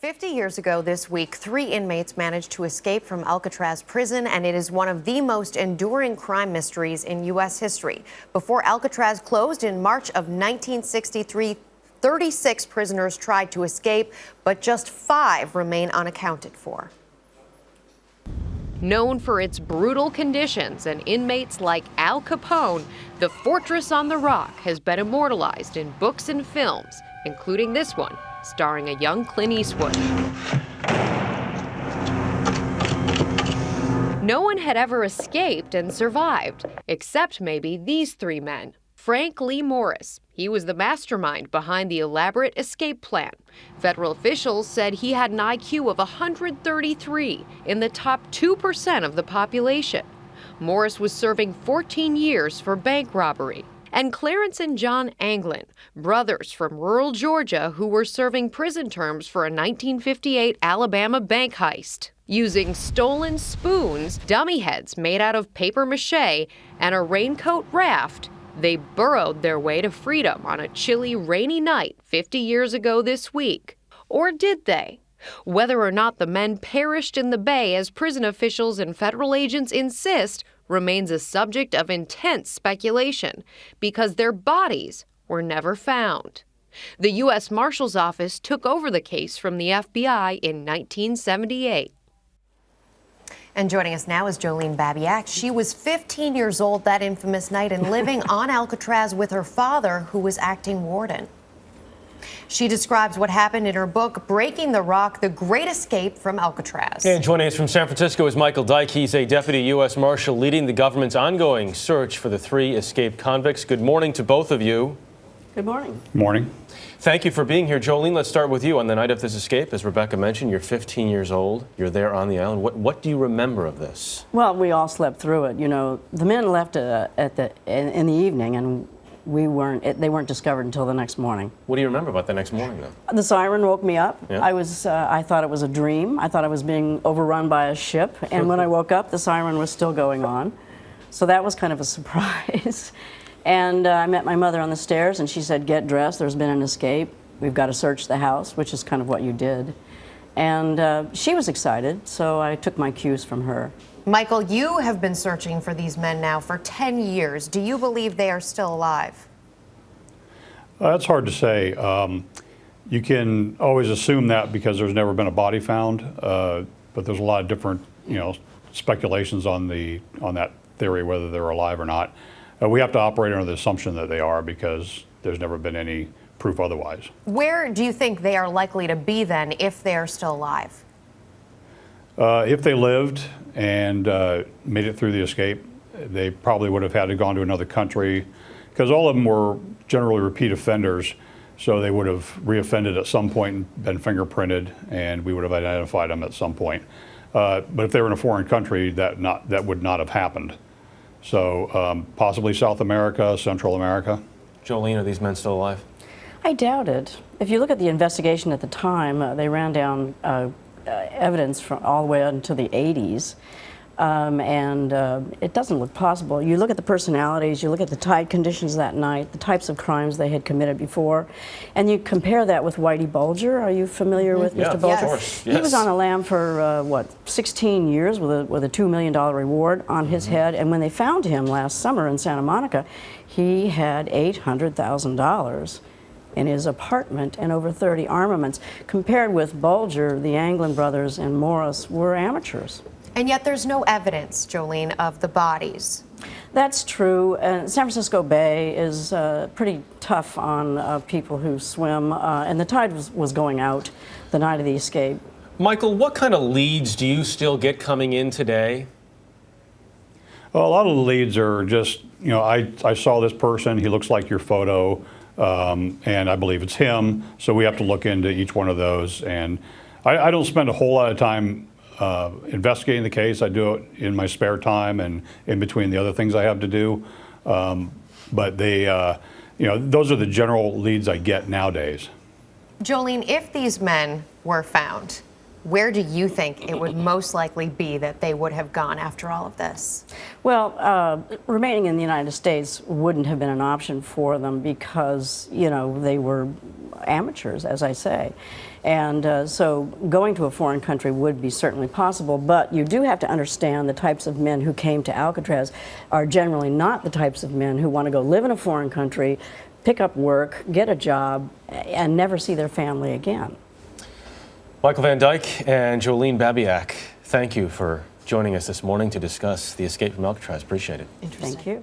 50 years ago this week, 3 inmates managed to escape from Alcatraz prison, and it is one of the most enduring crime mysteries in U.S. history. Before Alcatraz closed in March of 1963, 36 prisoners tried to escape, but just 5 remain unaccounted for. Known for its brutal conditions and inmates like Al Capone, the Fortress on the Rock has been immortalized in books and films, including this one, starring a young Clint Eastwood. No one had ever escaped and survived, except maybe these 3 men. Frank Lee Morris. He was the mastermind behind the elaborate escape plan. Federal officials said he had an IQ of 133, in the top 2% of the population. Morris was serving 14 years for bank robbery. And Clarence and John Anglin, brothers from rural Georgia who were serving prison terms for a 1958 Alabama bank heist. Using stolen spoons, dummy heads made out of paper mache, and a raincoat raft, they burrowed their way to freedom on a chilly, rainy night 50 years ago this week. Or did they? Whether or not the men perished in the bay, as prison officials and federal agents insist, remains a subject of intense speculation because their bodies were never found. The U.S. Marshal's office took over the case from the FBI in 1978. And joining us now is Jolene Babiak. She was 15 years old that infamous night and living on Alcatraz with her father, who was acting warden. She describes what happened in her book, Breaking the Rock, The Great Escape from Alcatraz. And joining us from San Francisco is Michael Dyke. He's a deputy U.S. Marshal leading the government's ongoing search for the 3 escaped convicts. Good morning to both of you. Good morning. Morning. Thank you for being here. Jolene, let's start with you. On the night of this escape, as Rebecca mentioned, you're 15 years old. You're there on the island. What do you remember of this? Well, we all slept through it. You know, the men left in the evening, and they weren't discovered until the next morning. What do you remember about the next morning, though? The siren woke me up. Yeah. I thought it was a dream. I thought I was being overrun by a ship. And when I woke up, the siren was still going on. So that was kind of a surprise. And I met my mother on the stairs, and she said, "Get dressed, there's been an escape. We've got to search the house," which is kind of what you did. And she was excited, so I took my cues from her. Michael, you have been searching for these men now for 10 years. Do you believe they are still alive? That's hard to say. You can always assume that because there's never been a body found, but there's a lot of different, speculations on that theory, whether they're alive or not. We have to operate under the assumption that they are because there's never been any proof otherwise. Where do you think they are likely to be then if they are still alive? If they lived and made it through the escape, they probably would have had to gone to another country because all of them were generally repeat offenders. So they would have reoffended at some point and been fingerprinted, and we would have identified them at some point. But if they were in a foreign country, that would not have happened. So possibly South America, Central America. Jolene, are these men still alive? I doubt it. If you look at the investigation at the time, they ran down evidence from all the way into the 80s. And it doesn't look possible. You look at the personalities, you look at the tide conditions that night, the types of crimes they had committed before, and you compare that with Whitey Bulger. Are you familiar with Mr. Bulger? Of course. Yes. He was on the lam for 16 years with a $2 million reward on his head, and when they found him last summer in Santa Monica, he had $800,000 in his apartment and over 30 armaments. Compared with Bulger, the Anglin brothers and Morris were amateurs. And yet there's no evidence, Jolene, of the bodies. That's true. San Francisco Bay is pretty tough on people who swim, and the tide was going out the night of the escape. Michael, what kind of leads do you still get coming in today? Well, a lot of the leads are just, I saw this person, he looks like your photo, and I believe it's him, so we have to look into each one of those. And I don't spend a whole lot of time investigating the case. I do it in my spare time and in between the other things I have to do. But they, those are the general leads I get nowadays. Jolene, if these men were found, where do you think it would most likely be that they would have gone after all of this? Well, remaining in the United States wouldn't have been an option for them because, you know, they were amateurs, as I say. And so going to a foreign country would be certainly possible, but you do have to understand the types of men who came to Alcatraz are generally not the types of men who want to go live in a foreign country, pick up work, get a job, and never see their family again. Michael Van Dyke and Jolene Babiak, thank you for joining us this morning to discuss the escape from Alcatraz. Appreciate it. Thank you.